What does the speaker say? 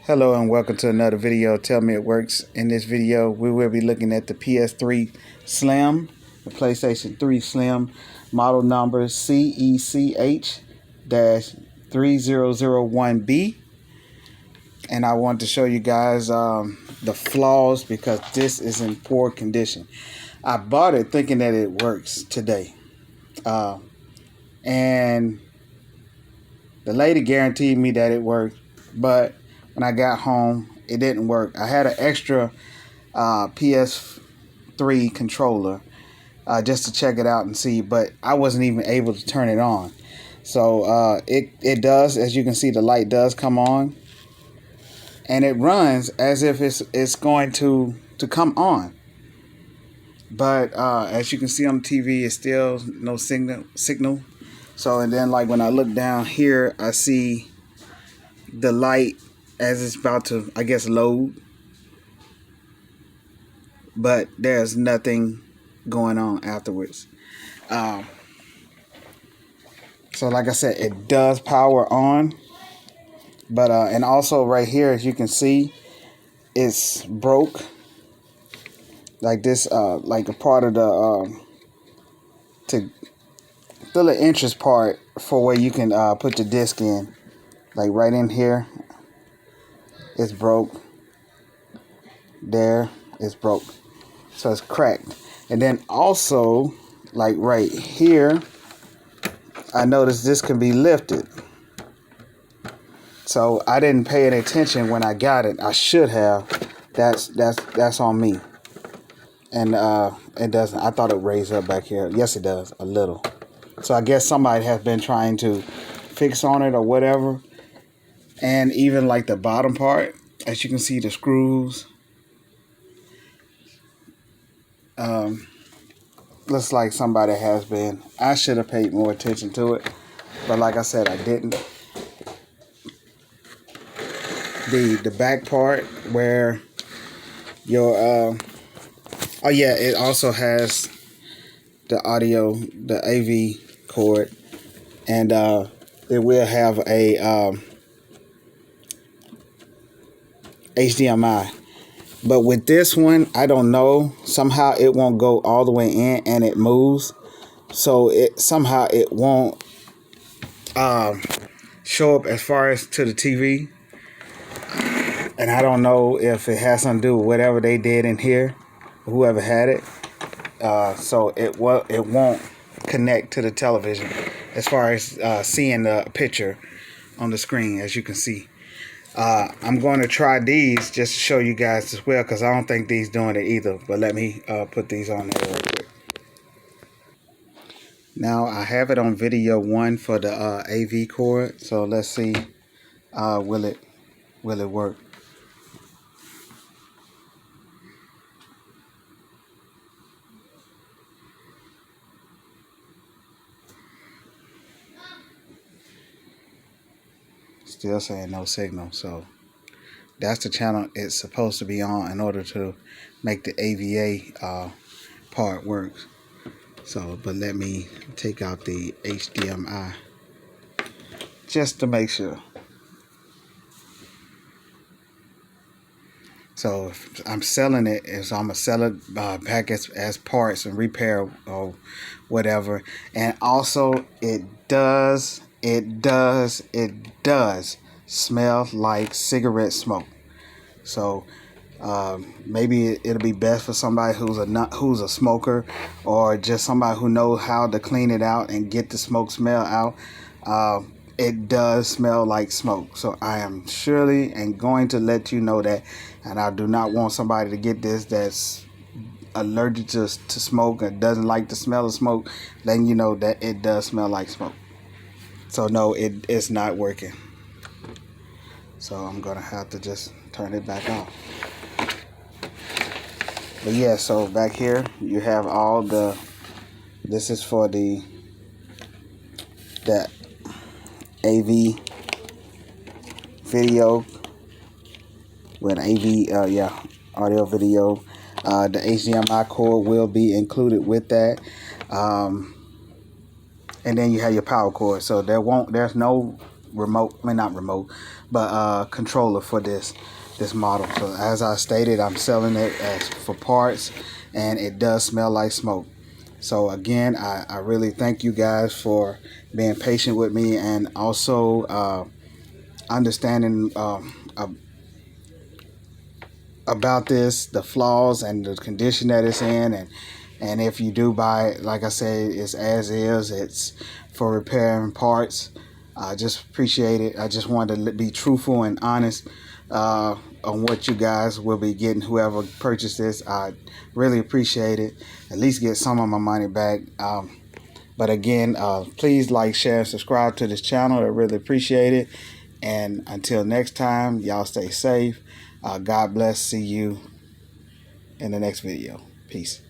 Hello and welcome to another video. Tell me it works. In this video, we will be looking at the PS3 Slim, the PlayStation 3 Slim, model number CECH-3001B. And I want to show you guys the flaws because this is in poor condition. I bought it thinking that it works today. And the lady guaranteed me that it worked, but when I got home, it didn't work. I had an extra PS3 controller just to check it out and see, but I wasn't even able to turn it on. So it does, as you can see, the light does come on, and it runs as if it's going to come on. But as you can see on the TV, it's still no signal. So, and then like when I look down here, I see the light as it's about to, I guess, load, but there's nothing going on afterwards. So like I said, it does power on, but and also right here, as you can see, it's broke. Like this, like a part of the the interest part for where you can put your disc in, like right in here. It's broke. There, it's broke. So it's cracked. And then also, like right here, I noticed this can be lifted. So I didn't pay any attention when I got it. I should have. That's on me. And it doesn't. I thought it raised up back here. Yes, it does a little. So I guess somebody has been trying to fix on it or whatever. And even like the bottom part, as you can see, the screws, looks like somebody has been. I should have paid more attention to it, but like I said, I didn't. The back part where your oh yeah, it also has the audio, the AV cord, and it will have a HDMI. But with this one, I don't know, somehow it won't go all the way in and it moves, so it somehow it won't show up as far as to the TV. And I don't know if it has something to do with whatever they did in here, whoever had it. So it won't connect to the television as far as seeing the picture on the screen, as you can see. I'm going to try these just to show you guys as well, because I don't think these doing it either. But let me put these on there real quick. Now I have it on video 1 for the AV cord. So let's see, will it work? Still saying no signal. So that's the channel it's supposed to be on in order to make the AVA part work. So, but let me take out the HDMI just to make sure. So if I'm selling it, so I'm gonna sell it back as parts and repair or whatever. And also, it does smell like cigarette smoke. So maybe it'll be best for somebody who's a smoker, or just somebody who knows how to clean it out and get the smoke smell out. It does smell like smoke, so I am surely and going to let you know that. And I do not want somebody to get this that's allergic to smoke and doesn't like the smell of smoke, letting you know that it does smell like smoke. So no, it's not working. So I'm gonna have to just turn it back on. But yeah, so back here you have all the, this is for that AV video with AV audio video. The HDMI cord will be included with that, and then you have your power cord. So there's no remote, I mean not remote, controller for this model. So as I stated, I'm selling it as for parts, and it does smell like smoke. So again, I really thank you guys for being patient with me, and also understanding about this, the flaws and the condition that it's in. And if you do buy it, like I say, it's as is. It's for repairing parts. I just appreciate it. I just wanted to be truthful and honest on what you guys will be getting, whoever purchased this. I really appreciate it. At least get some of my money back. But again, please like, share, and subscribe to this channel. I really appreciate it. And until next time, y'all stay safe. God bless. See you in the next video. Peace.